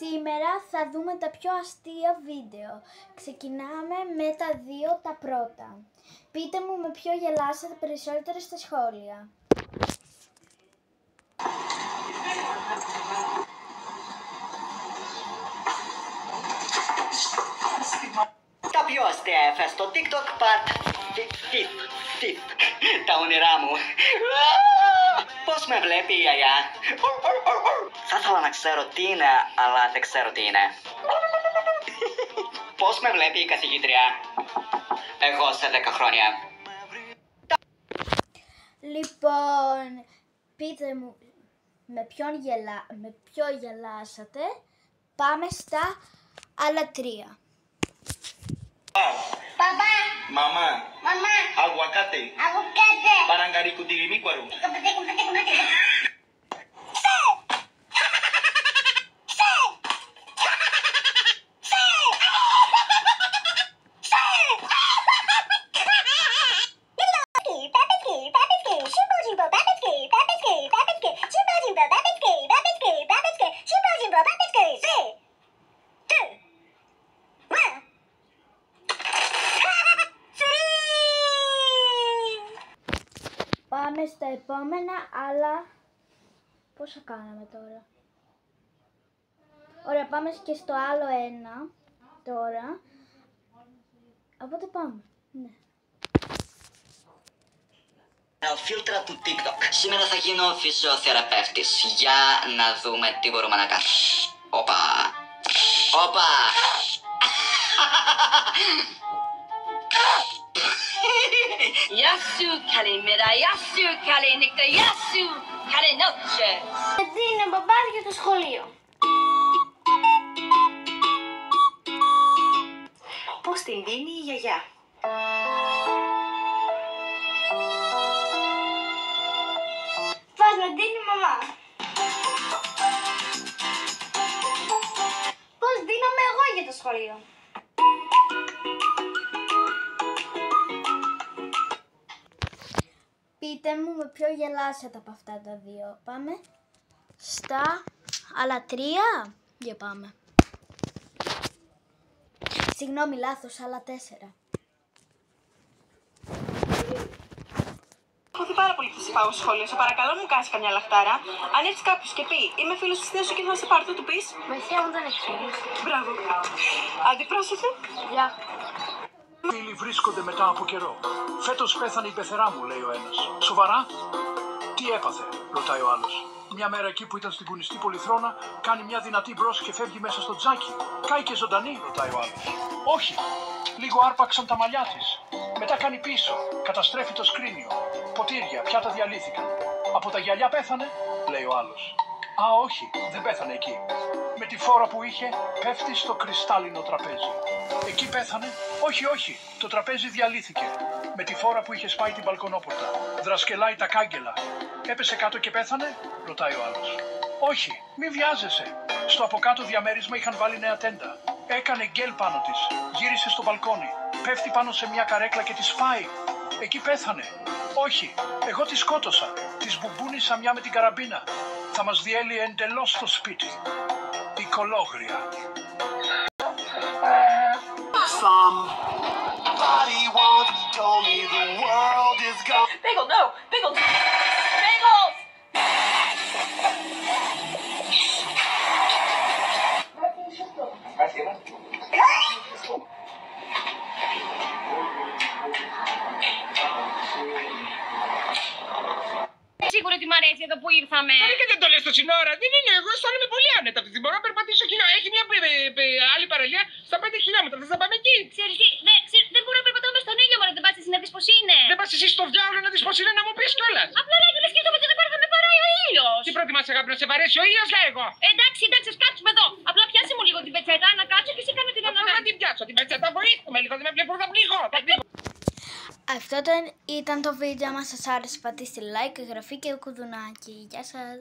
Σήμερα θα δούμε τα πιο αστεία βίντεο. Ξεκινάμε με τα δύο τα πρώτα. Πείτε μου με ποιο γελάσατε περισσότερο στα σχόλια. Τα πιο αστεία έφα στο TikTok part 5. Τα όνειρά μου. Πώς με βλέπει η γιαγιά. Θα ήθελα να ξέρω τι είναι, αλλά δεν ξέρω τι είναι. Πώς με βλέπει η καθηγήτρια. Εγώ σε 10 χρόνια. Λοιπόν, πείτε μου με ποιο γελάσατε. Πάμε στα άλλα τρία. Papá, Mamá, mamá, aguacate, aguacate. parangaricutirimícuaro. Πάμε στα επόμενα, αλλά πόσο κάναμε τώρα. Ωραία, πάμε και στο άλλο ένα τώρα. Οπότε πάμε. Ναι. Φίλτρα του TikTok. Σήμερα θα γίνω φυσιοθεραπεύτης. Για να δούμε τι μπορούμε να κάνουμε. Όπα. Όπα. Γεια σου, καλημέρα, γεια σου, καλή νύχτα, γεια σου, καλή νότσε. Δίνει ο μπαμπάς για το σχολείο. Πώς την δίνει η γιαγιά. Πώς με δίνει η μαμά. Πώς δίνομαι εγώ για το σχολείο. Πείτε μου με ποιο γελάσατε από αυτά τα δύο. Πάμε στα άλλα τρία. Για πάμε. Συγγνώμη, λάθος, άλλα 4. Έχω δει πάρα πολύ χθες πάω στο σχολείο. Σε παρακαλώ μου κάνεις καμιά λαχτάρα. Αν έρθει κάποιος και πει είμαι φίλος της θείας σου και θα σε πάρω, θα του πεις. Με θεία μου δεν έχει φίλους. Μπράβο. Αντιπρόσωπε. Γεια. Φίλοι βρίσκονται μετά από καιρό. Φέτος πέθανε η πεθερά μου, λέει ο ένας. Σοβαρά? Τι έπαθε, ρωτάει ο άλλος. Μια μέρα εκεί που ήταν στην κουνιστή πολυθρόνα, κάνει μια δυνατή μπρος και φεύγει μέσα στο τζάκι. Κάηκε ζωντανή, ρωτάει ο άλλος. Όχι, λίγο άρπαξαν τα μαλλιά της. Μετά κάνει πίσω, καταστρέφει το σκρίνιο. Ποτήρια, πιάτα διαλύθηκαν. Από τα γυαλιά πέθανε, λέει ο άλλος. Α, όχι, δεν πέθανε εκεί. Με τη φόρα που είχε, πέφτει στο κρυστάλλινο τραπέζι. Εκεί πέθανε. Όχι, όχι, το τραπέζι διαλύθηκε. Με τη φόρα που είχε σπάει την μπαλκονόπορτα. Δρασκελάει τα κάγκελα. Έπεσε κάτω και πέθανε, ρωτάει ο άλλος. Όχι, μη βιάζεσαι. Στο από κάτω διαμέρισμα είχαν βάλει νέα τέντα. Έκανε γκέλ πάνω της. Γύρισε στο μπαλκόνι. Πέφτει πάνω σε μια καρέκλα και τη σπάει. Εκεί πέθανε. Όχι, εγώ τη σκότωσα. Τη μπουμπούνισα μια με την καραμπίνα. Θα μας διέλυε εντελώς το σπίτι. Η κολόγρια. Somebody once told me the world is gone. Bagel, no, bagel, bagels. Σίγουρα ότι μ' αρέσει εδώ που ήρθαμε. Και δεν το λες το σύνορα. Δεν είναι, εγώ αισθάνομαι πολύ άνετα. Δεν μπορώ να περπατήσω έχει μια άλλη παραλία στα 5 χιλιόμετρα. Θες να πάμε εκεί. Ξέρεις τι, δεν μπορώ να περπατάω μες στον ήλιο, μωρέ, δεν πας εσύ να δεις πως είναι. Δεν πας εσύ στο διάολο να δεις πώς είναι να μου πεις κιόλας. Απλά λέγε, λες σκέφτομαι ότι εδώ πέρα θα με παράει ο ήλιος. Τι προτιμάς αγάπη, να σε βαρέσει ο ήλιος, λέγω. Εντάξει, ας κάτσουμε εδώ. Απλά πιάσε μου λίγο την πετσέτα, να κάτσω και σε κάνω την Πώς θα ανάγκη. την πιάσω, την πετσέτα, βοήθουμε λίγο, δεν με βλέπω, θα πληγώ. Αυτό ήταν το βίντεο. Αν σας άρεσε πατήστε like, εγγραφή και κουδουνάκι. Γεια σας.